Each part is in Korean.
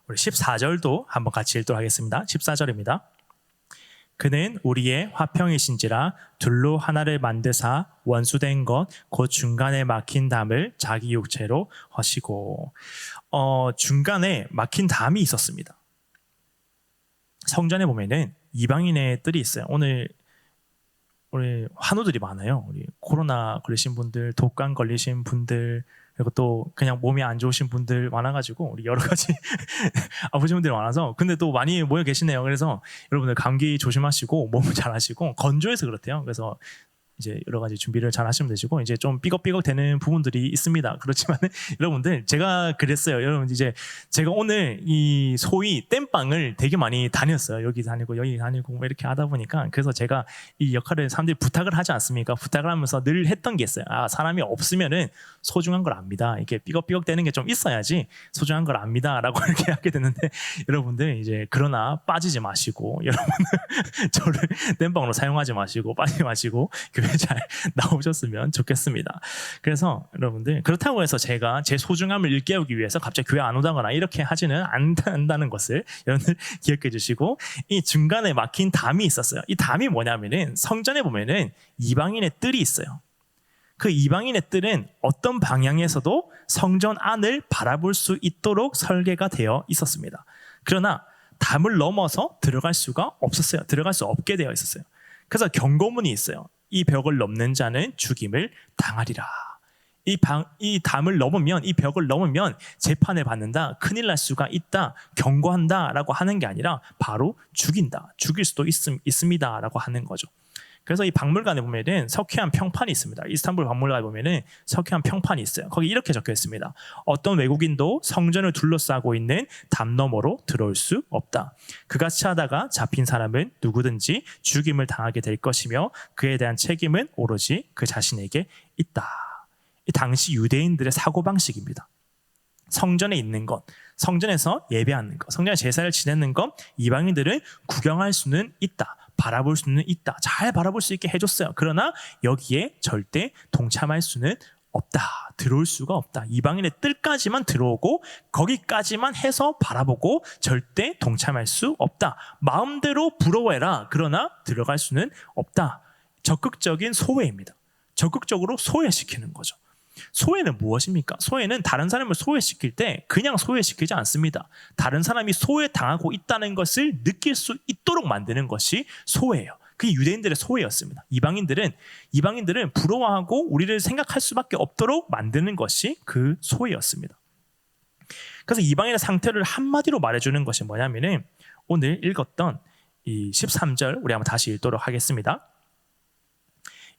우리 14절도 한번 같이 읽도록 하겠습니다. 14절입니다. 그는 우리의 화평이신지라 둘로 하나를 만드사 원수된 것 곧 중간에 막힌 담을 자기 육체로 허시고. 중간에 막힌 담이 있었습니다. 성전에 보면은 이방인의 뜰이 있어요. 오늘 우리 환우들이 많아요. 우리 코로나 걸리신 분들, 독감 걸리신 분들, 그리고 또 그냥 몸이 안 좋으신 분들 많아가지고 우리 여러 가지 아프신 분들이 많아서, 근데 또 많이 모여 계시네요. 그래서 여러분들 감기 조심하시고 몸 잘 하시고, 건조해서 그렇대요. 그래서 이제 여러 가지 준비를 잘 하시면 되시고, 이제 좀 삐걱삐걱 되는 부분들이 있습니다. 그렇지만 여러분들, 제가 그랬어요. 여러분, 이제 제가 오늘 이 소위 땜빵을 되게 많이 다녔어요. 여기 다니고 여기 다니고 뭐 이렇게 하다 보니까, 그래서 제가 이 역할을 사람들이 부탁을 하지 않습니까? 부탁을 하면서 늘 했던 게 있어요. 사람이 없으면은 소중한 걸 압니다. 이렇게 삐걱삐걱 되는 게 좀 있어야지 소중한 걸 압니다 라고 이렇게 하게 됐는데, 여러분들 이제 그러나 빠지지 마시고, 여러분들 저를 땜빵으로 사용하지 마시고 빠지지 마시고 교회 잘 나오셨으면 좋겠습니다. 그래서 여러분들, 그렇다고 해서 제가 제 소중함을 일깨우기 위해서 갑자기 교회 안 오다거나 이렇게 하지는 않는다는 것을 여러분들 기억해 주시고, 이 중간에 막힌 담이 있었어요. 이 담이 뭐냐면은, 성전에 보면은 이방인의 뜰이 있어요. 그 이방인의 뜰은 어떤 방향에서도 성전 안을 바라볼 수 있도록 설계가 되어 있었습니다. 그러나 담을 넘어서 들어갈 수가 없었어요. 들어갈 수 없게 되어 있었어요. 그래서 경고문이 있어요. 이 벽을 넘는 자는 죽임을 당하리라. 이 담을 넘으면, 이 벽을 넘으면 재판을 받는다, 큰일 날 수가 있다, 경고한다 라고 하는 게 아니라 바로 죽인다, 죽일 수도 있습니다 라고 하는 거죠. 그래서 이 박물관에 보면은 석회암 평판이 있습니다. 이스탄불 박물관에 보면은 석회암 평판이 있어요. 거기 이렇게 적혀 있습니다. 어떤 외국인도 성전을 둘러싸고 있는 담 너머로 들어올 수 없다. 그같이 하다가 잡힌 사람은 누구든지 죽임을 당하게 될 것이며 그에 대한 책임은 오로지 그 자신에게 있다. 이 당시 유대인들의 사고방식입니다. 성전에 있는 것, 성전에서 예배하는 것, 성전에 제사를 지내는 것, 이방인들은 구경할 수는 있다, 바라볼 수는 있다, 잘 바라볼 수 있게 해줬어요. 그러나 여기에 절대 동참할 수는 없다, 들어올 수가 없다. 이방인의 뜰까지만 들어오고 거기까지만 해서 바라보고 절대 동참할 수 없다. 마음대로 부러워해라, 그러나 들어갈 수는 없다. 적극적인 소외입니다. 적극적으로 소외시키는 거죠. 소외는 무엇입니까? 소외는 다른 사람을 소외시킬 때 그냥 소외시키지 않습니다. 다른 사람이 소외당하고 있다는 것을 느낄 수 있도록 만드는 것이 소외예요. 그게 유대인들의 소외였습니다. 이방인들은 부러워하고 우리를 생각할 수밖에 없도록 만드는 것이 그 소외였습니다. 그래서 이방인의 상태를 한마디로 말해주는 것이 뭐냐면은, 오늘 읽었던 이 13절 우리 한번 다시 읽도록 하겠습니다.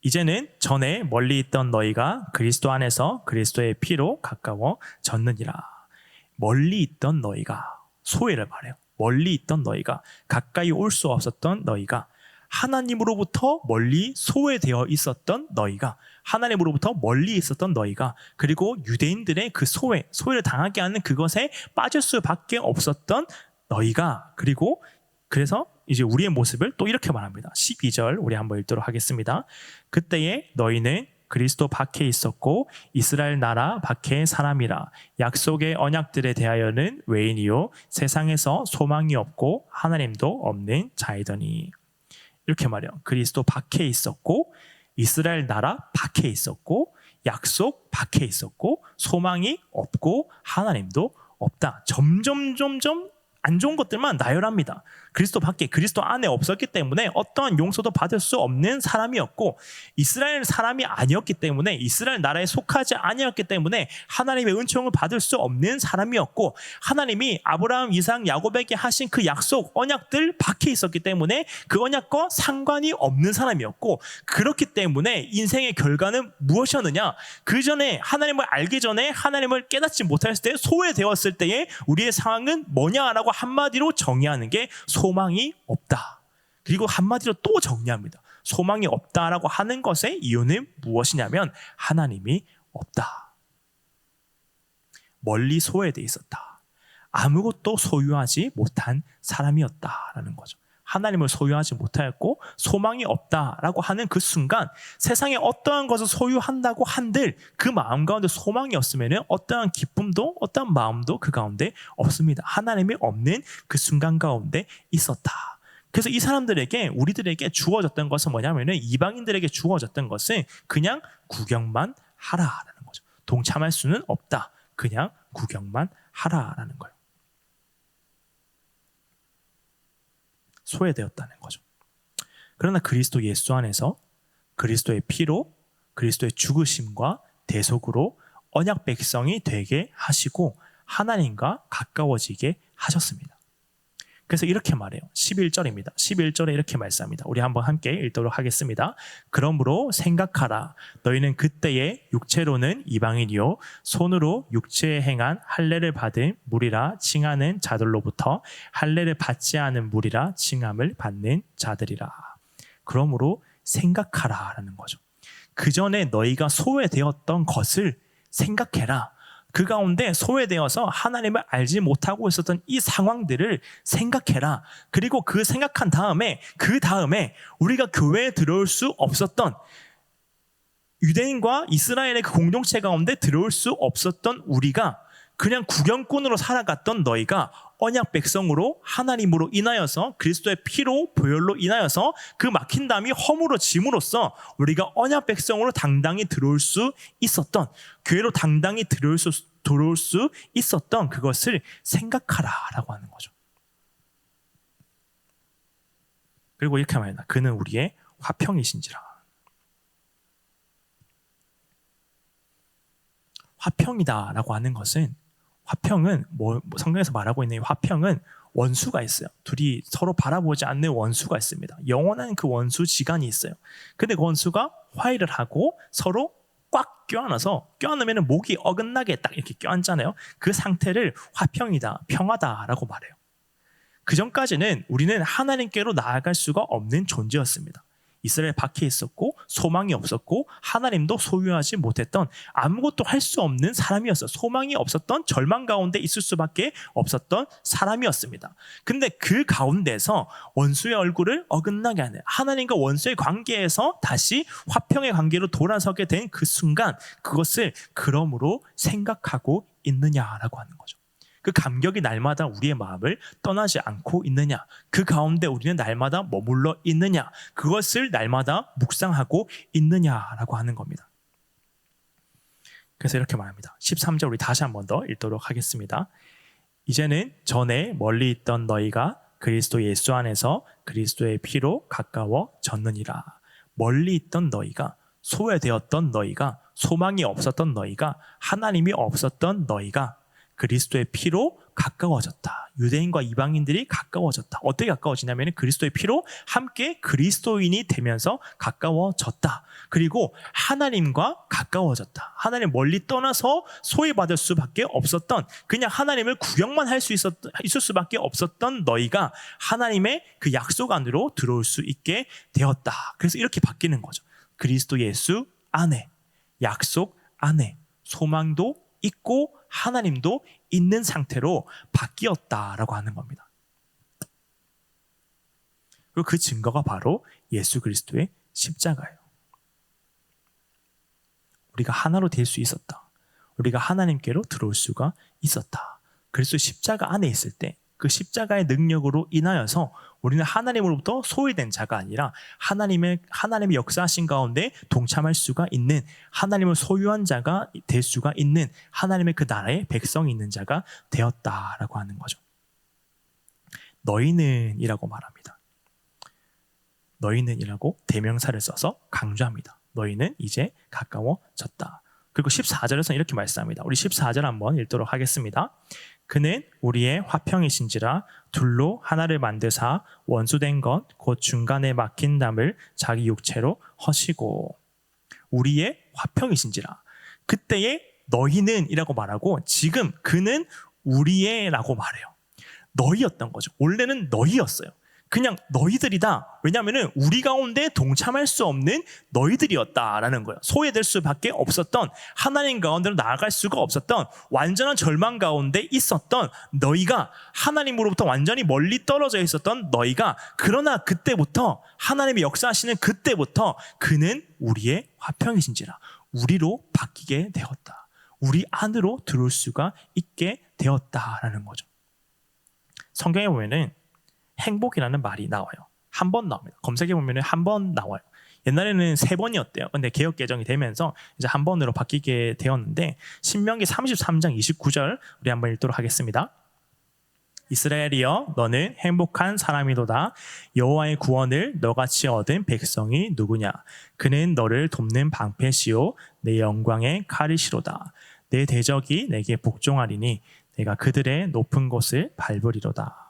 이제는 전에 멀리 있던 너희가 그리스도 안에서 그리스도의 피로 가까워졌느니라. 멀리 있던 너희가, 소외를 말해요. 멀리 있던 너희가, 가까이 올 수 없었던 너희가, 하나님으로부터 멀리 소외되어 있었던 너희가, 하나님으로부터 멀리 있었던 너희가, 그리고 유대인들의 그 소외를 당하게 하는 그것에 빠질 수밖에 없었던 너희가, 그리고 그래서 이제 우리의 모습을 또 이렇게 말합니다. 12절 우리 한번 읽도록 하겠습니다. 그때에 너희는 그리스도 밖에 있었고 이스라엘 나라 밖의 사람이라. 약속의 언약들에 대하여는 외인이요 세상에서 소망이 없고 하나님도 없는 자이더니. 이렇게 말해요. 그리스도 밖에 있었고 이스라엘 나라 밖에 있었고 약속 밖에 있었고 소망이 없고 하나님도 없다. 점점 안 좋은 것들만 나열합니다. 그리스도 밖에, 그리스도 안에 없었기 때문에 어떠한 용서도 받을 수 없는 사람이었고, 이스라엘 사람이 아니었기 때문에, 이스라엘 나라에 속하지 아니었기 때문에 하나님의 은총을 받을 수 없는 사람이었고, 하나님이 아브라함, 이삭, 야곱에게 하신 그 약속, 언약들 밖에 있었기 때문에 그 언약과 상관이 없는 사람이었고, 그렇기 때문에 인생의 결과는 무엇이었느냐? 그 전에 하나님을 알기 전에 하나님을 깨닫지 못했을 때, 소외되었을 때에 우리의 상황은 뭐냐라고 한마디로 정의하는 게 소망이 없다. 그리고 한마디로 또 정리합니다. 소망이 없다라고 하는 것의 이유는 무엇이냐면 하나님이 없다. 멀리 소외되어 있었다. 아무것도 소유하지 못한 사람이었다라는 거죠. 하나님을 소유하지 못하였고 소망이 없다라고 하는 그 순간 세상에 어떠한 것을 소유한다고 한들 그 마음 가운데 소망이 없으면 어떠한 기쁨도 어떠한 마음도 그 가운데 없습니다. 하나님이 없는 그 순간 가운데 있었다. 그래서 이 사람들에게 우리들에게 주어졌던 것은 뭐냐면 이방인들에게 주어졌던 것은 그냥 구경만 하라라는 거죠. 동참할 수는 없다. 그냥 구경만 하라라는 거예요. 소외되었다는 거죠. 그러나 그리스도 예수 안에서 그리스도의 피로 그리스도의 죽으심과 대속으로 언약 백성이 되게 하시고 하나님과 가까워지게 하셨습니다. 그래서 이렇게 말해요. 11절입니다. 11절에 이렇게 말씀합니다. 우리 한번 함께 읽도록 하겠습니다. 그러므로 생각하라. 너희는 그때의 육체로는 이방인이요 손으로 육체에 행한 할례를 받은 무리라 칭하는 자들로부터 할례를 받지 않은 무리라 칭함을 받는 자들이라. 그러므로 생각하라라는 거죠. 그 전에 너희가 소외되었던 것을 생각해라. 그 가운데 소외되어서 하나님을 알지 못하고 있었던 이 상황들을 생각해라. 그리고 그 생각한 다음에 그 다음에 우리가 교회에 들어올 수 없었던 유대인과 이스라엘의 그 공동체 가운데 들어올 수 없었던 우리가 그냥 구경꾼으로 살아갔던 너희가 언약 백성으로 하나님으로 인하여서 그리스도의 피로 보혈로 인하여서 그 막힌 담이 허물어 짐으로써 우리가 언약 백성으로 당당히 들어올 수 있었던 교회로 당당히 들어올 수 있었던 그것을 생각하라라고 하는 거죠. 그리고 이렇게 말합니다. 그는 우리의 화평이신지라. 화평이다라고 하는 것은 화평은 성경에서 말하고 있는 이 화평은 원수가 있어요. 둘이 서로 바라보지 않는 원수가 있습니다. 영원한 그 원수 지간이 있어요. 근데 그 원수가 화해를 하고 서로 꽉 껴안아서 껴안으면 목이 어긋나게 딱 이렇게 껴안잖아요. 그 상태를 화평이다, 평화다라고 말해요. 그 전까지는 우리는 하나님께로 나아갈 수가 없는 존재였습니다. 이스라엘 밖에 있었고 소망이 없었고 하나님도 소유하지 못했던 아무것도 할 수 없는 사람이었어요. 소망이 없었던 절망 가운데 있을 수밖에 없었던 사람이었습니다. 근데 그 가운데서 원수의 얼굴을 어긋나게 하는 하나님과 원수의 관계에서 다시 화평의 관계로 돌아서게 된 그 순간 그것을 그러므로 생각하고 있느냐라고 하는 거죠. 그 감격이 날마다 우리의 마음을 떠나지 않고 있느냐, 그 가운데 우리는 날마다 머물러 있느냐, 그것을 날마다 묵상하고 있느냐라고 하는 겁니다. 그래서 이렇게 말합니다. 13절 우리 다시 한 번 더 읽도록 하겠습니다. 이제는 전에 멀리 있던 너희가 그리스도 예수 안에서 그리스도의 피로 가까워졌느니라. 멀리 있던 너희가, 소외되었던 너희가, 소망이 없었던 너희가, 하나님이 없었던 너희가 그리스도의 피로 가까워졌다. 유대인과 이방인들이 가까워졌다. 어떻게 가까워지냐면 그리스도의 피로 함께 그리스도인이 되면서 가까워졌다. 그리고 하나님과 가까워졌다. 하나님 멀리 떠나서 소외받을 수밖에 없었던, 그냥 하나님을 구경만 할 수 있을 수밖에 없었던 너희가 하나님의 그 약속 안으로 들어올 수 있게 되었다. 그래서 이렇게 바뀌는 거죠. 그리스도 예수 안에, 약속 안에 소망도 있고 하나님도 있는 상태로 바뀌었다라고 하는 겁니다. 그리고 그 증거가 바로 예수 그리스도의 십자가예요. 우리가 하나로 될 수 있었다. 우리가 하나님께로 들어올 수가 있었다. 그래서 십자가 안에 있을 때 그 십자가의 능력으로 인하여서 우리는 하나님으로부터 소외된 자가 아니라 하나님의 역사하신 가운데 동참할 수가 있는, 하나님을 소유한 자가 될 수가 있는, 하나님의 그 나라의 백성이 있는 자가 되었다라고 하는 거죠. 너희는 이라고 말합니다. 너희는 이라고 대명사를 써서 강조합니다. 너희는 이제 가까워졌다. 그리고 14절에서는 이렇게 말씀합니다. 우리 14절 한번 읽도록 하겠습니다. 그는 우리의 화평이신지라 둘로 하나를 만드사 원수된 것 곧 중간에 막힌 담을 자기 육체로 허시고. 우리의 화평이신지라. 그때의 너희는 이라고 말하고 지금 그는 우리의 라고 말해요. 너희였던 거죠. 원래는 너희였어요. 그냥 너희들이다. 왜냐하면 우리 가운데 동참할 수 없는 너희들이었다라는 거예요. 소외될 수밖에 없었던, 하나님 가운데로 나아갈 수가 없었던, 완전한 절망 가운데 있었던 너희가, 하나님으로부터 완전히 멀리 떨어져 있었던 너희가, 그러나 그때부터 하나님이 역사하시는 그때부터 그는 우리의 화평이신지라 우리로 바뀌게 되었다. 우리 안으로 들어올 수가 있게 되었다라는 거죠. 성경에 보면은 행복이라는 말이 나와요. 한 번 나옵니다. 검색해 보면은 한 번 나와요. 옛날에는 3번이었대요. 근데 개역 개정이 되면서 이제 한 번으로 바뀌게 되었는데, 신명기 33장 29절 우리 한번 읽도록 하겠습니다. 이스라엘이여 너는 행복한 사람이도다. 여호와의 구원을 너같이 얻은 백성이 누구냐? 그는 너를 돕는 방패시요 내 영광의 칼이시로다. 내 대적이 내게 복종하리니 내가 그들의 높은 곳을 밟으리로다.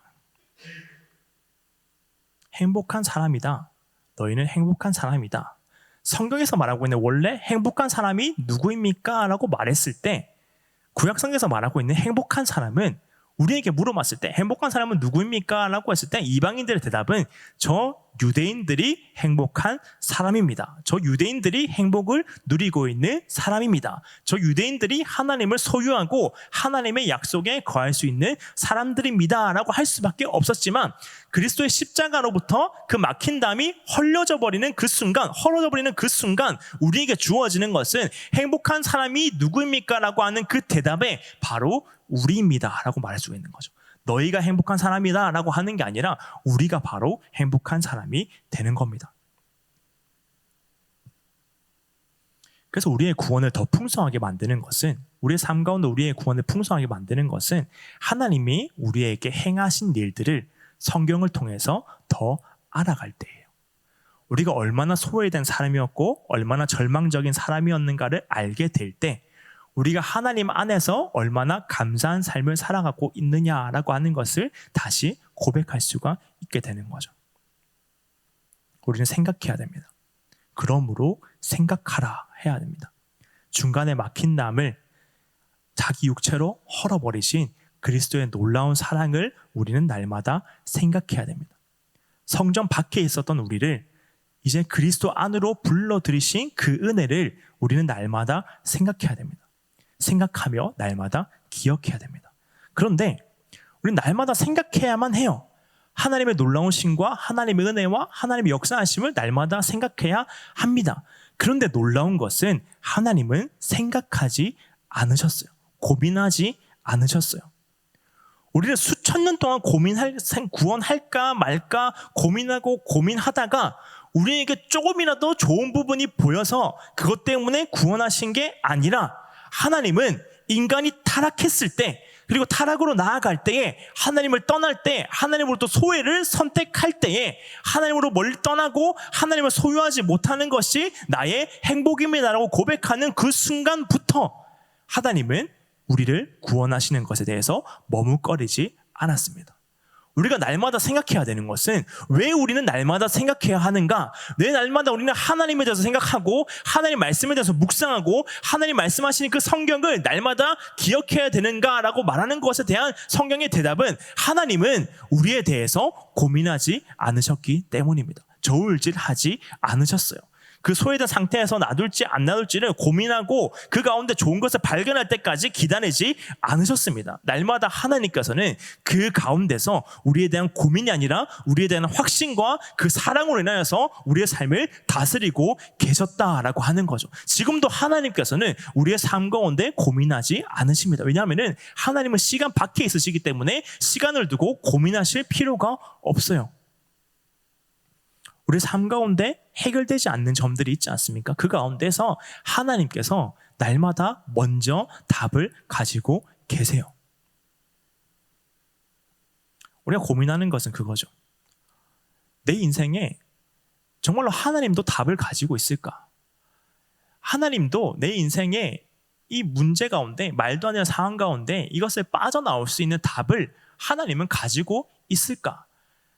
행복한 사람이다. 너희는 행복한 사람이다. 성경에서 말하고 있는 원래 행복한 사람이 누구입니까? 라고 말했을 때, 구약성경에서 말하고 있는 행복한 사람은, 우리에게 물어봤을 때 행복한 사람은 누구입니까? 라고 했을 때 이방인들의 대답은 저 유대인들이 행복한 사람입니다. 저 유대인들이 행복을 누리고 있는 사람입니다. 저 유대인들이 하나님을 소유하고 하나님의 약속에 거할 수 있는 사람들입니다. 라고 할 수밖에 없었지만, 그리스도의 십자가로부터 그 막힌 담이 헐어져 버리는 그 순간 우리에게 주어지는 것은 행복한 사람이 누구입니까? 라고 하는 그 대답에 바로 우리입니다 라고 말할 수 있는 거죠. 너희가 행복한 사람이다 라고 하는 게 아니라 우리가 바로 행복한 사람이 되는 겁니다. 그래서 우리의 구원을 더 풍성하게 만드는 것은, 우리의 삶 가운데 우리의 구원을 풍성하게 만드는 것은 하나님이 우리에게 행하신 일들을 성경을 통해서 더 알아갈 때예요. 우리가 얼마나 소외된 사람이었고 얼마나 절망적인 사람이었는가를 알게 될 때, 우리가 하나님 안에서 얼마나 감사한 삶을 살아가고 있느냐라고 하는 것을 다시 고백할 수가 있게 되는 거죠. 우리는 생각해야 됩니다. 그러므로 생각하라 해야 됩니다. 중간에 막힌 담을 자기 육체로 헐어버리신 그리스도의 놀라운 사랑을 우리는 날마다 생각해야 됩니다. 성전 밖에 있었던 우리를 이제 그리스도 안으로 불러들이신 그 은혜를 우리는 날마다 생각해야 됩니다. 생각하며 날마다 기억해야 됩니다. 그런데 우리는 날마다 생각해야만 해요. 하나님의 놀라운 신과 하나님의 은혜와 하나님의 역사하심을 날마다 생각해야 합니다. 그런데 놀라운 것은 하나님은 생각하지 않으셨어요. 고민하지 않으셨어요. 우리는 수천 년 동안 구원할까 말까 고민하고 고민하다가 우리에게 조금이라도 좋은 부분이 보여서 그것 때문에 구원하신 게 아니라, 하나님은 인간이 타락했을 때, 그리고 타락으로 나아갈 때에, 하나님을 떠날 때, 하나님으로부터 소외를 선택할 때에, 하나님으로 멀리 떠나고 하나님을 소유하지 못하는 것이 나의 행복입니다라고 고백하는 그 순간부터 하나님은 우리를 구원하시는 것에 대해서 머뭇거리지 않았습니다. 우리가 날마다 생각해야 되는 것은, 왜 우리는 날마다 생각해야 하는가? 왜 날마다 우리는 하나님에 대해서 생각하고 하나님 말씀에 대해서 묵상하고 하나님 말씀하시는 그 성경을 날마다 기억해야 되는가라고 말하는 것에 대한 성경의 대답은, 하나님은 우리에 대해서 고민하지 않으셨기 때문입니다. 저울질하지 않으셨어요. 그 소외된 상태에서 놔둘지 안 놔둘지를 고민하고 그 가운데 좋은 것을 발견할 때까지 기다리지 않으셨습니다. 날마다 하나님께서는 그 가운데서 우리에 대한 고민이 아니라 우리에 대한 확신과 그 사랑으로 인하여서 우리의 삶을 다스리고 계셨다라고 하는 거죠. 지금도 하나님께서는 우리의 삶 가운데 고민하지 않으십니다. 왜냐하면 하나님은 시간 밖에 있으시기 때문에 시간을 두고 고민하실 필요가 없어요. 우리 삶 가운데 해결되지 않는 점들이 있지 않습니까? 그 가운데서 하나님께서 날마다 먼저 답을 가지고 계세요. 우리가 고민하는 것은 그거죠. 내 인생에 정말로 하나님도 답을 가지고 있을까? 하나님도 내 인생에 이 문제 가운데, 말도 안 되는 상황 가운데 이것을 빠져나올 수 있는 답을 하나님은 가지고 있을까?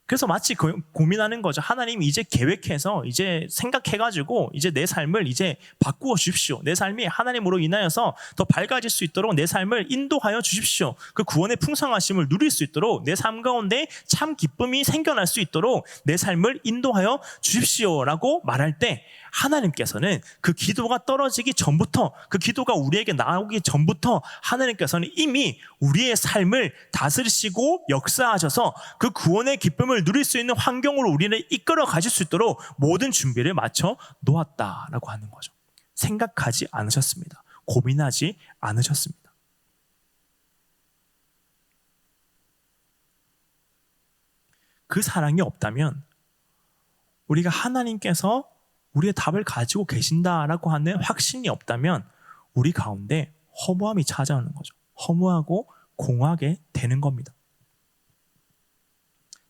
그래서 마치 고민하는 거죠. 하나님 이제 계획해서 이제 생각해가지고 이제 내 삶을 이제 바꾸어 주십시오. 내 삶이 하나님으로 인하여서 더 밝아질 수 있도록 내 삶을 인도하여 주십시오. 그 구원의 풍성하심을 누릴 수 있도록 내 삶 가운데 참 기쁨이 생겨날 수 있도록 내 삶을 인도하여 주십시오라고 말할 때 하나님께서는 그 기도가 떨어지기 전부터, 그 기도가 우리에게 나오기 전부터 하나님께서는 이미 우리의 삶을 다스리시고 역사하셔서 그 구원의 기쁨을 누릴 수 있는 환경으로 우리를 이끌어 가실 수 있도록 모든 준비를 마쳐 놓았다라고 하는 거죠. 생각하지 않으셨습니다. 고민하지 않으셨습니다. 그 사랑이 없다면 우리가 하나님께서 우리의 답을 가지고 계신다라고 하는 확신이 없다면 우리 가운데 허무함이 찾아오는 거죠. 허무하고 공허하게 되는 겁니다.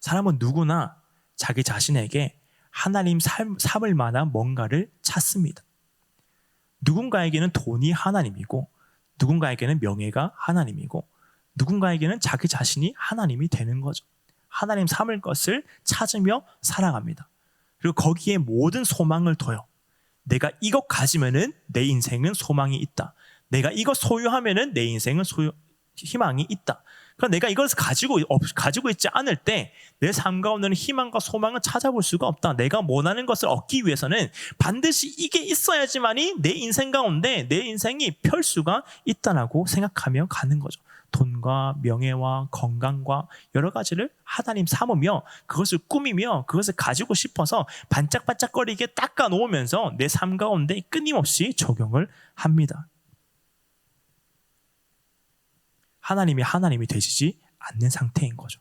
사람은 누구나 자기 자신에게 하나님 삼을 만한 뭔가를 찾습니다. 누군가에게는 돈이 하나님이고, 누군가에게는 명예가 하나님이고, 누군가에게는 자기 자신이 하나님이 되는 거죠. 하나님 삼을 것을 찾으며 살아갑니다. 그리고 거기에 모든 소망을 둬요. 내가 이것 가지면은 내 인생은 소망이 있다. 내가 이것 소유하면은 내 인생은 희망이 있다. 그러니까 내가 이것을 가지고 있지 않을 때 내 삶 가운데는 희망과 소망을 찾아볼 수가 없다. 내가 원하는 것을 얻기 위해서는 반드시 이게 있어야지만이 내 인생 가운데 내 인생이 펼 수가 있다라고 생각하며 가는 거죠. 돈과 명예와 건강과 여러 가지를 하나님 삼으며 그것을 꾸미며 그것을 가지고 싶어서 반짝반짝거리게 닦아 놓으면서 내 삶 가운데 끊임없이 적용을 합니다. 하나님이 되시지 않는 상태인 거죠.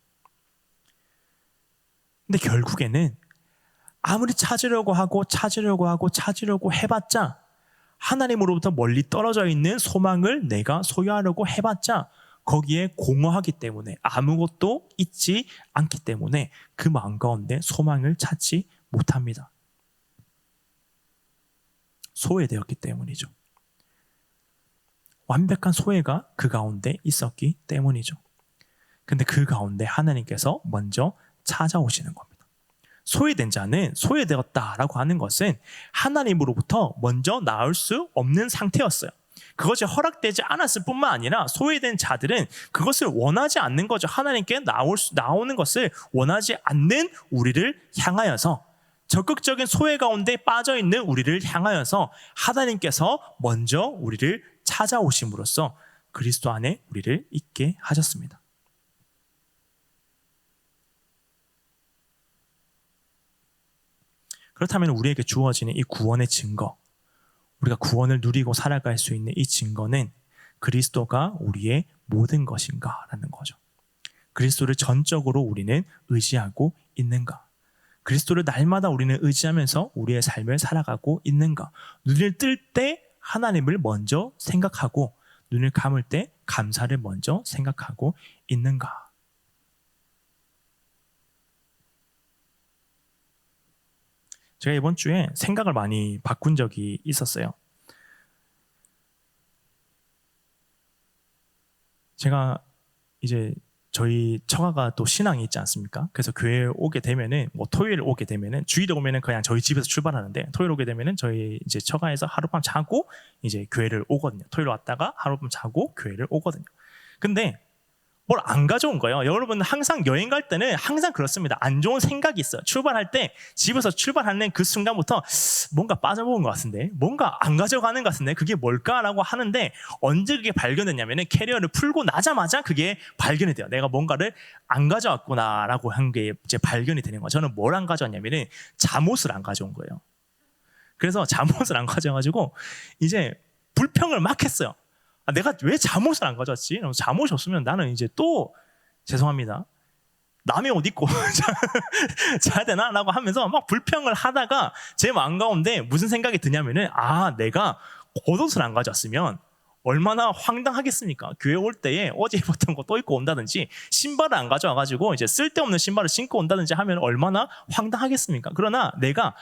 근데 결국에는 아무리 찾으려고 해봤자 하나님으로부터 멀리 떨어져 있는 소망을 내가 소유하려고 해봤자 거기에 공허하기 때문에 아무것도 있지 않기 때문에 그 마음 가운데 소망을 찾지 못합니다. 소외되었기 때문이죠. 완벽한 소외가 그 가운데 있었기 때문이죠. 근데 그 가운데 하나님께서 먼저 찾아오시는 겁니다. 소외된 자는 소외되었다라고 하는 것은 하나님으로부터 먼저 나올 수 없는 상태였어요. 그것이 허락되지 않았을 뿐만 아니라 소외된 자들은 그것을 원하지 않는 거죠. 하나님께 나오는 것을 원하지 않는 우리를 향하여서 적극적인 소외 가운데 빠져있는 우리를 향하여서 하나님께서 먼저 우리를 찾아오심으로써 그리스도 안에 우리를 있게 하셨습니다. 그렇다면 우리에게 주어지는 이 구원의 증거, 우리가 구원을 누리고 살아갈 수 있는 이 증거는 그리스도가 우리의 모든 것인가라는 거죠. 그리스도를 전적으로 우리는 의지하고 있는가? 그리스도를 날마다 우리는 의지하면서 우리의 삶을 살아가고 있는가? 눈을 뜰 때 하나님을 먼저 생각하고 눈을 감을 때 감사를 먼저 생각하고 있는가? 제가 이번 주에 생각을 많이 바꾼 적이 있었어요. 제가 이제 저희 처가가 또 신앙이 있지 않습니까? 그래서 교회에 오게 되면은 토요일 오게 되면은 주일에 오면은 그냥 저희 집에서 출발하는데 토요일 오게 되면은 저희 이제 처가에서 하룻밤 자고 이제 교회를 오거든요. 토요일 왔다가 하룻밤 자고 교회를 오거든요. 근데 뭘 안 가져온 거예요. 여러분 항상 여행 갈 때는 항상 그렇습니다. 안 좋은 생각이 있어요. 출발할 때 집에서 출발하는 그 순간부터 뭔가 빠져먹은 것 같은데 뭔가 안 가져가는 것 같은데 그게 뭘까라고 하는데 언제 그게 발견됐냐면 캐리어를 풀고 나자마자 그게 발견이 돼요. 내가 뭔가를 안 가져왔구나라고 한 게 이제 발견이 되는 거예요. 저는 뭘 안 가져왔냐면 잠옷을 안 가져온 거예요. 그래서 잠옷을 안 가져와가지고 이제 불평을 막 했어요. 내가 왜 잠옷을 안 가져왔지? 잠옷이 없으면 나는 이제 또 죄송합니다. 남의 옷 입고 자야 되나? 라고 하면서 막 불평을 하다가 제 마음 가운데 무슨 생각이 드냐면은 내가 겉옷을 안 가져왔으면 얼마나 황당하겠습니까? 교회 올 때에 어제 입었던 거 또 입고 온다든지 신발을 안 가져와가지고 이제 쓸데없는 신발을 신고 온다든지 하면 얼마나 황당하겠습니까? 그러나 내가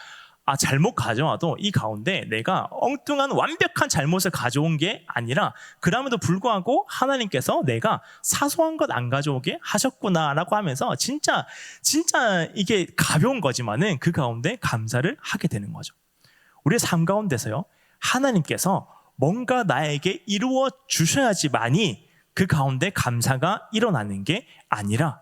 잘못 가져와도 이 가운데 내가 엉뚱한 완벽한 잘못을 가져온 게 아니라 그럼에도 불구하고 하나님께서 내가 사소한 것 안 가져오게 하셨구나라고 하면서 진짜 이게 가벼운 거지만은 그 가운데 감사를 하게 되는 거죠. 우리의 삶 가운데서요, 하나님께서 뭔가 나에게 이루어 주셔야지만이 그 가운데 감사가 일어나는 게 아니라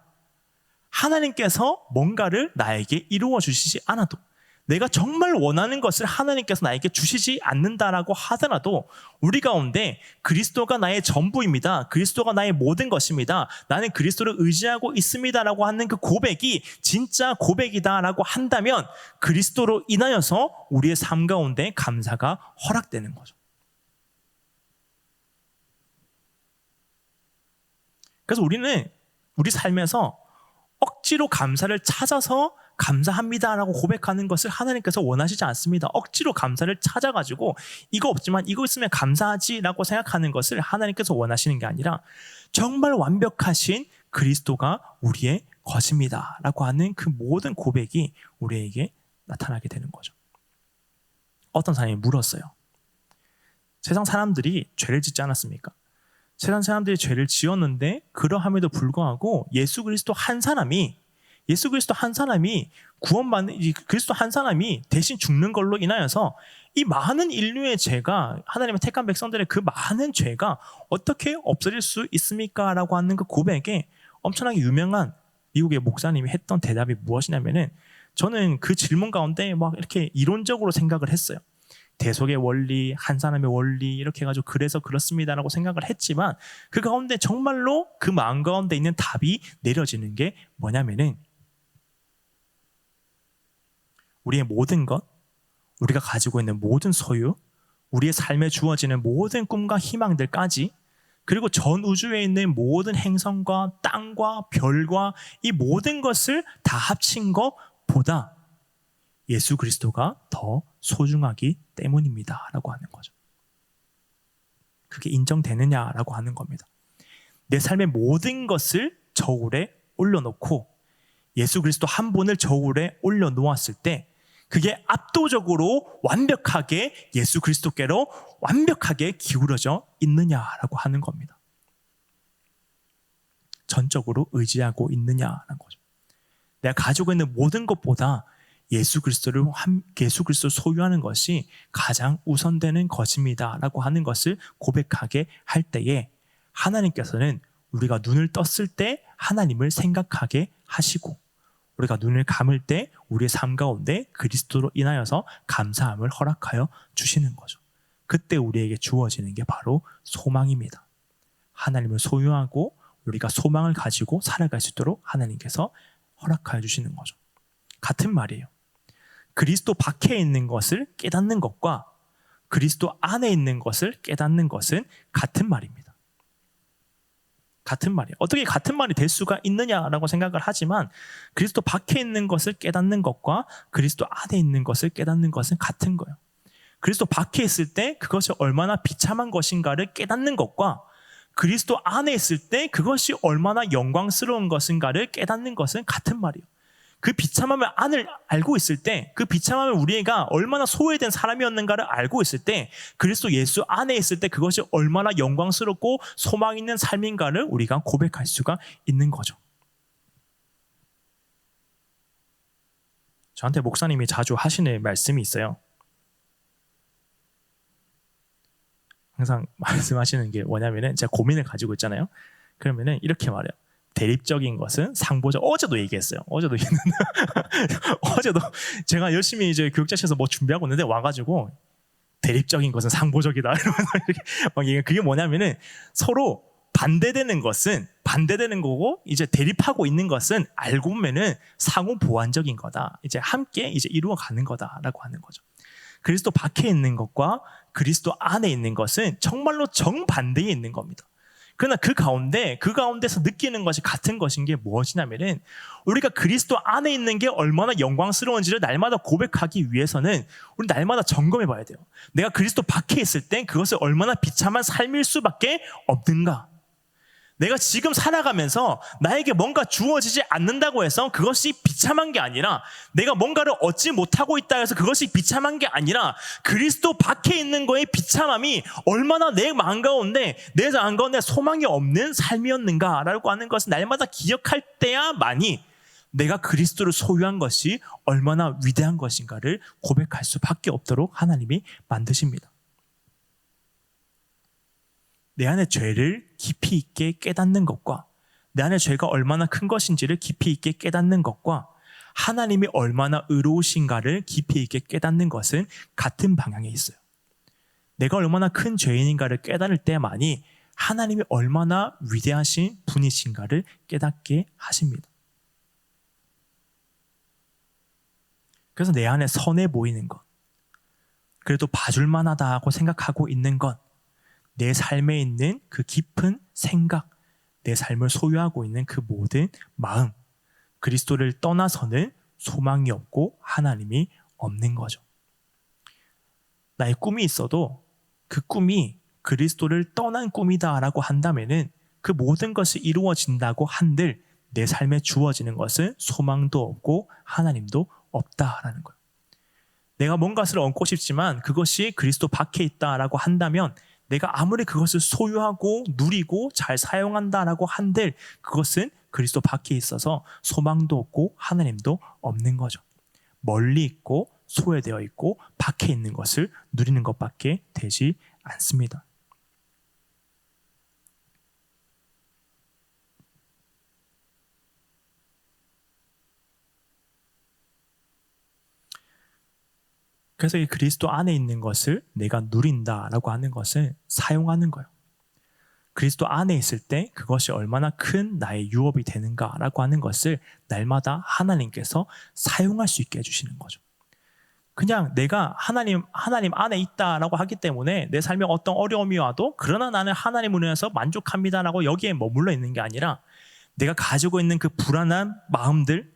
하나님께서 뭔가를 나에게 이루어 주시지 않아도, 내가 정말 원하는 것을 하나님께서 나에게 주시지 않는다라고 하더라도 우리 가운데 그리스도가 나의 전부입니다, 그리스도가 나의 모든 것입니다, 나는 그리스도를 의지하고 있습니다라고 하는 그 고백이 진짜 고백이다라고 한다면 그리스도로 인하여서 우리의 삶 가운데 감사가 허락되는 거죠. 그래서 우리는 우리 삶에서 억지로 감사를 찾아서 감사합니다라고 고백하는 것을 하나님께서 원하시지 않습니다. 억지로 감사를 찾아가지고 이거 없지만 이거 있으면 감사하지라고 생각하는 것을 하나님께서 원하시는 게 아니라 정말 완벽하신 그리스도가 우리의 것입니다라고 하는 그 모든 고백이 우리에게 나타나게 되는 거죠. 어떤 사람이 물었어요. 세상 사람들이 죄를 짓지 않았습니까? 세상 사람들이 죄를 지었는데 그러함에도 불구하고 예수 그리스도 한 사람이 구원받는, 그리스도 한 사람이 대신 죽는 걸로 인하여서 이 많은 인류의 죄가, 하나님의 택한 백성들의 그 많은 죄가 어떻게 없어질 수 있습니까? 라고 하는 그 고백에 엄청나게 유명한 미국의 목사님이 했던 대답이 무엇이냐면은, 저는 그 질문 가운데 막 이렇게 이론적으로 생각을 했어요. 대속의 원리, 한 사람의 원리 이렇게 해가지고 그래서 그렇습니다라고 생각을 했지만 그 가운데 정말로 그 마음 가운데 있는 답이 내려지는 게 뭐냐면은, 우리의 모든 것, 우리가 가지고 있는 모든 소유, 우리의 삶에 주어지는 모든 꿈과 희망들까지, 그리고 전 우주에 있는 모든 행성과 땅과 별과 이 모든 것을 다 합친 것보다 예수 그리스도가 더 소중하기 때문입니다 라고 하는 거죠. 그게 인정되느냐라고 하는 겁니다. 내 삶의 모든 것을 저울에 올려놓고 예수 그리스도 한 분을 저울에 올려놓았을 때 그게 압도적으로 완벽하게 예수 그리스도께로 완벽하게 기울어져 있느냐라고 하는 겁니다. 전적으로 의지하고 있느냐라는 거죠. 내가 가지고 있는 모든 것보다 예수 그리스도를 소유하는 것이 가장 우선되는 것입니다라고 하는 것을 고백하게 할 때에 하나님께서는 우리가 눈을 떴을 때 하나님을 생각하게 하시고, 우리가 눈을 감을 때 우리의 삶 가운데 그리스도로 인하여서 감사함을 허락하여 주시는 거죠. 그때 우리에게 주어지는 게 바로 소망입니다. 하나님을 소유하고 우리가 소망을 가지고 살아갈 수 있도록 하나님께서 허락하여 주시는 거죠. 같은 말이에요. 그리스도 밖에 있는 것을 깨닫는 것과 그리스도 안에 있는 것을 깨닫는 것은 같은 말입니다. 같은 말이에요. 어떻게 같은 말이 될 수가 있느냐라고 생각을 하지만 그리스도 밖에 있는 것을 깨닫는 것과 그리스도 안에 있는 것을 깨닫는 것은 같은 거예요. 그리스도 밖에 있을 때 그것이 얼마나 비참한 것인가를 깨닫는 것과 그리스도 안에 있을 때 그것이 얼마나 영광스러운 것인가를 깨닫는 것은 같은 말이에요. 그 비참함을 알고 있을 때, 그 비참함을 우리가 얼마나 소외된 사람이었는가를 알고 있을 때, 그리스도 예수 안에 있을 때 그것이 얼마나 영광스럽고 소망 있는 삶인가를 우리가 고백할 수가 있는 거죠. 저한테 목사님이 자주 하시는 말씀이 있어요. 항상 말씀하시는 게 뭐냐면은, 제가 고민을 가지고 있잖아요. 그러면은 이렇게 말해요. 대립적인 것은 상보적. 어제도 얘기했어요. 어제도 제가 열심히 이제 교육자실에서 뭐 준비하고 있는데 와가지고 대립적인 것은 상보적이다 이러면서 막 얘기. 그게 뭐냐면은 서로 반대되는 것은 반대되는 거고 이제 대립하고 있는 것은 알고 보면은 상호 보완적인 거다. 이제 함께 이제 이루어 가는 거다라고 하는 거죠. 그리스도 밖에 있는 것과 그리스도 안에 있는 것은 정말로 정반대에 있는 겁니다. 그러나 그 가운데서 느끼는 것이 같은 것인 게 무엇이냐면은, 우리가 그리스도 안에 있는 게 얼마나 영광스러운지를 날마다 고백하기 위해서는 우리 날마다 점검해 봐야 돼요. 내가 그리스도 밖에 있을 때 그것을 얼마나 비참한 삶일 수밖에 없는가. 내가 지금 살아가면서 나에게 뭔가 주어지지 않는다고 해서 그것이 비참한 게 아니라, 내가 뭔가를 얻지 못하고 있다 해서 그것이 비참한 게 아니라, 그리스도 밖에 있는 거의 비참함이 얼마나 내 마음 가운데, 내 마음 가운데 소망이 없는 삶이었는가라고 하는 것을 날마다 기억할 때야만이 내가 그리스도를 소유한 것이 얼마나 위대한 것인가를 고백할 수밖에 없도록 하나님이 만드십니다. 내 안에 죄를 깊이 있게 깨닫는 것과, 내 안에 죄가 얼마나 큰 것인지를 깊이 있게 깨닫는 것과, 하나님이 얼마나 의로우신가를 깊이 있게 깨닫는 것은 같은 방향에 있어요. 내가 얼마나 큰 죄인인가를 깨달을 때만이 하나님이 얼마나 위대하신 분이신가를 깨닫게 하십니다. 그래서 내 안에 선해 보이는 것, 그래도 봐줄만하다 하고 생각하고 있는 것, 내 삶에 있는 그 깊은 생각, 내 삶을 소유하고 있는 그 모든 마음, 그리스도를 떠나서는 소망이 없고 하나님이 없는 거죠. 나의 꿈이 있어도 그 꿈이 그리스도를 떠난 꿈이다라고 한다면은 그 모든 것이 이루어진다고 한들 내 삶에 주어지는 것은 소망도 없고 하나님도 없다라는 거예요. 내가 뭔가를 얻고 싶지만 그것이 그리스도 밖에 있다라고 한다면, 내가 아무리 그것을 소유하고 누리고 잘 사용한다라고 한들 그것은 그리스도 밖에 있어서 소망도 없고 하나님도 없는 거죠. 멀리 있고 소외되어 있고 밖에 있는 것을 누리는 것밖에 되지 않습니다. 그래서 이 그리스도 안에 있는 것을 내가 누린다라고 하는 것은 사용하는 거예요. 그리스도 안에 있을 때 그것이 얼마나 큰 나의 유업이 되는가라고 하는 것을 날마다 하나님께서 사용할 수 있게 해주시는 거죠. 그냥 내가 하나님 안에 있다라고 하기 때문에 내 삶에 어떤 어려움이 와도 그러나 나는 하나님을 위해서 만족합니다라고 여기에 머물러 있는 게 아니라, 내가 가지고 있는 그 불안한 마음들,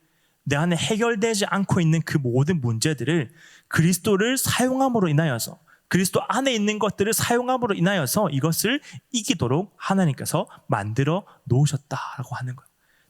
내 안에 해결되지 않고 있는 그 모든 문제들을 그리스도를 사용함으로 인하여서, 그리스도 안에 있는 것들을 사용함으로 인하여서 이것을 이기도록 하나님께서 만들어 놓으셨다라고 하는 거예요.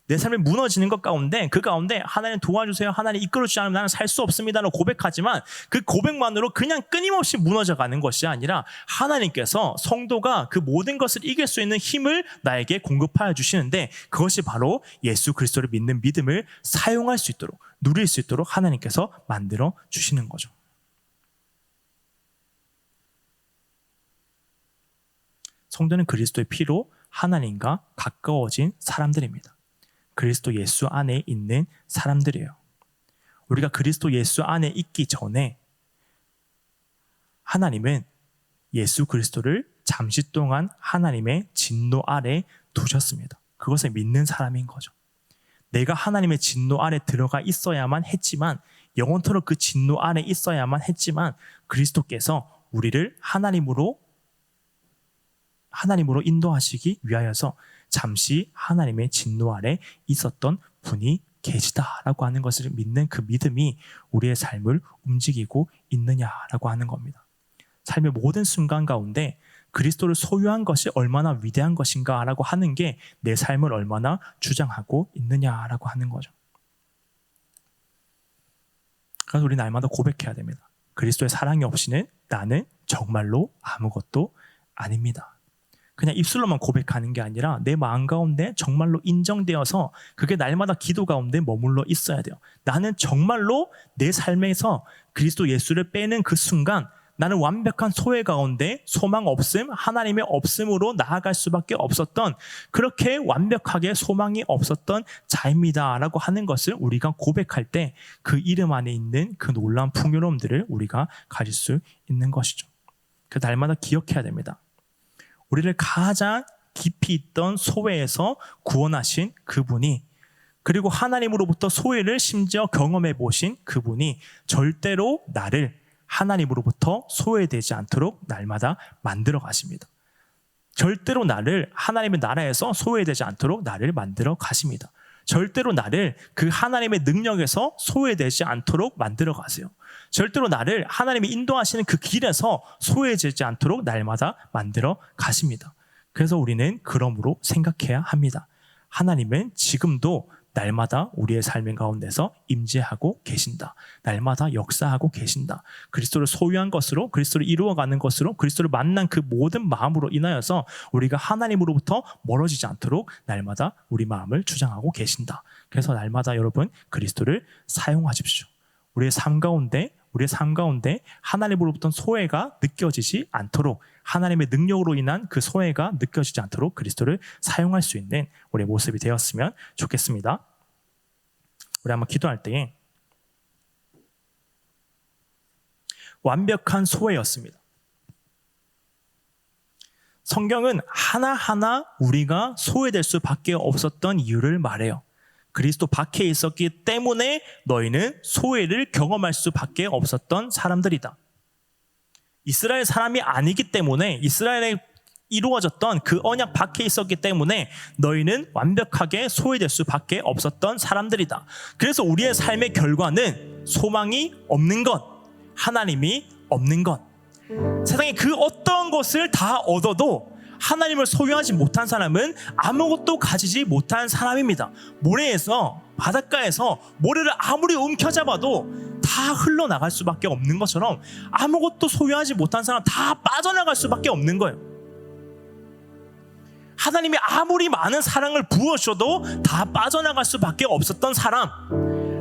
내 삶이 무너지는 것 가운데, 그 가운데 하나님 도와주세요, 하나님 이끌어주지 않으면 나는 살 수 없습니다라고 고백하지만 그 고백만으로 그냥 끊임없이 무너져가는 것이 아니라, 하나님께서 성도가 그 모든 것을 이길 수 있는 힘을 나에게 공급하여 주시는데, 그것이 바로 예수 그리스도를 믿는 믿음을 사용할 수 있도록, 누릴 수 있도록 하나님께서 만들어 주시는 거죠. 성도는 그리스도의 피로 하나님과 가까워진 사람들입니다. 그리스도 예수 안에 있는 사람들이에요. 우리가 그리스도 예수 안에 있기 전에 하나님은 예수 그리스도를 잠시 동안 하나님의 진노 아래 두셨습니다. 그것을 믿는 사람인 거죠. 내가 하나님의 진노 아래 들어가 있어야만 했지만, 영원토록 그 진노 아래 있어야만 했지만, 그리스도께서 우리를 하나님으로 인도하시기 위하여서 잠시 하나님의 진노 아래 있었던 분이 계시다라고 하는 것을 믿는 그 믿음이 우리의 삶을 움직이고 있느냐라고 하는 겁니다. 삶의 모든 순간 가운데 그리스도를 소유한 것이 얼마나 위대한 것인가라고 하는 게 내 삶을 얼마나 주장하고 있느냐라고 하는 거죠. 그래서 우리 날마다 고백해야 됩니다. 그리스도의 사랑이 없이는 나는 정말로 아무것도 아닙니다. 그냥 입술로만 고백하는 게 아니라 내 마음 가운데 정말로 인정되어서 그게 날마다 기도 가운데 머물러 있어야 돼요. 나는 정말로 내 삶에서 그리스도 예수를 빼는 그 순간 나는 완벽한 소외 가운데 소망 없음, 하나님의 없음으로 나아갈 수밖에 없었던, 그렇게 완벽하게 소망이 없었던 자입니다라고 하는 것을 우리가 고백할 때 그 이름 안에 있는 그 놀라운 풍요로움들을 우리가 가질 수 있는 것이죠. 그 날마다 기억해야 됩니다. 우리를 가장 깊이 있던 소외에서 구원하신 그분이, 그리고 하나님으로부터 소외를 심지어 경험해 보신 그분이 절대로 나를 하나님으로부터 소외되지 않도록 날마다 만들어 가십니다. 절대로 나를 하나님의 나라에서 소외되지 않도록 나를 만들어 가십니다. 절대로 나를 그 하나님의 능력에서 소외되지 않도록 만들어 가세요. 절대로 나를 하나님이 인도하시는 그 길에서 소외되지 않도록 날마다 만들어 가십니다. 그래서 우리는 그러므로 생각해야 합니다. 하나님은 지금도 날마다 우리의 삶의 가운데서 임재하고 계신다. 날마다 역사하고 계신다. 그리스도를 소유한 것으로, 그리스도를 이루어가는 것으로, 그리스도를 만난 그 모든 마음으로 인하여서 우리가 하나님으로부터 멀어지지 않도록 날마다 우리 마음을 주장하고 계신다. 그래서 날마다 여러분 그리스도를 사용하십시오. 우리의 삶 가운데 하나님으로부터 소외가 느껴지지 않도록, 하나님의 능력으로 인한 그 소외가 느껴지지 않도록 그리스도를 사용할 수 있는 우리의 모습이 되었으면 좋겠습니다. 우리 한번 기도할 때에 완벽한 소외였습니다. 성경은 하나하나 우리가 소외될 수밖에 없었던 이유를 말해요. 그리스도 밖에 있었기 때문에 너희는 소외를 경험할 수밖에 없었던 사람들이다. 이스라엘 사람이 아니기 때문에, 이스라엘에 이루어졌던 그 언약 밖에 있었기 때문에 너희는 완벽하게 소외될 수밖에 없었던 사람들이다. 그래서 우리의 삶의 결과는 소망이 없는 것, 하나님이 없는 것. 세상에 그 어떤 것을 다 얻어도 하나님을 소유하지 못한 사람은 아무것도 가지지 못한 사람입니다. 모래에서, 바닷가에서 모래를 아무리 움켜잡아도 다 흘러나갈 수밖에 없는 것처럼 아무것도 소유하지 못한 사람 다 빠져나갈 수밖에 없는 거예요. 하나님이 아무리 많은 사랑을 부어주셔도 다 빠져나갈 수밖에 없었던 사람,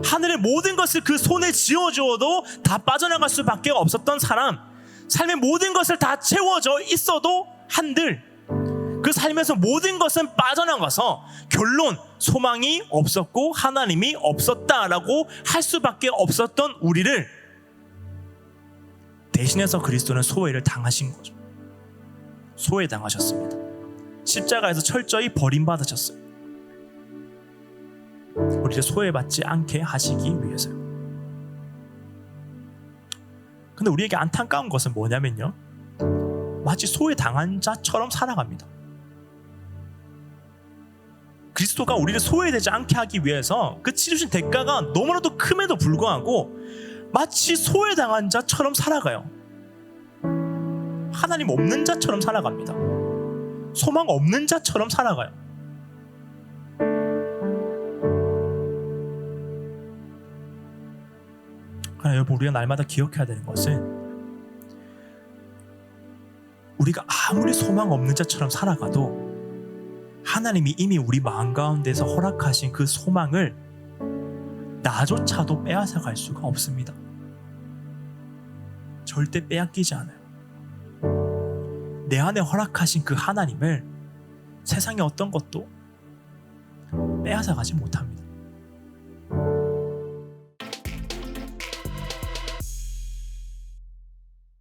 하늘의 모든 것을 그 손에 쥐어주어도 다 빠져나갈 수밖에 없었던 사람, 삶의 모든 것을 다 채워져 있어도 한들 그 삶에서 모든 것은 빠져나가서 결론 소망이 없었고 하나님이 없었다라고 할 수밖에 없었던 우리를 대신해서 그리스도는 소외를 당하신 거죠. 소외당하셨습니다. 십자가에서 철저히 버림받으셨어요. 우리를 소외받지 않게 하시기 위해서요. 근데 우리에게 안타까운 것은 뭐냐면요, 마치 소외당한 자처럼 살아갑니다. 그리스도가 우리를 소외되지 않게 하기 위해서 그 치르신 대가가 너무나도 큼에도 불구하고 마치 소외당한 자처럼 살아가요. 하나님 없는 자처럼 살아갑니다. 소망 없는 자처럼 살아가요. 그러나 여러분, 우리가 날마다 기억해야 되는 것은 우리가 아무리 소망 없는 자처럼 살아가도 하나님이 이미 우리 마음 가운데서 허락하신 그 소망을 나조차도 빼앗아갈 수가 없습니다. 절대 빼앗기지 않아요. 내 안에 허락하신 그 하나님을 세상의 어떤 것도 빼앗아가지 못합니다.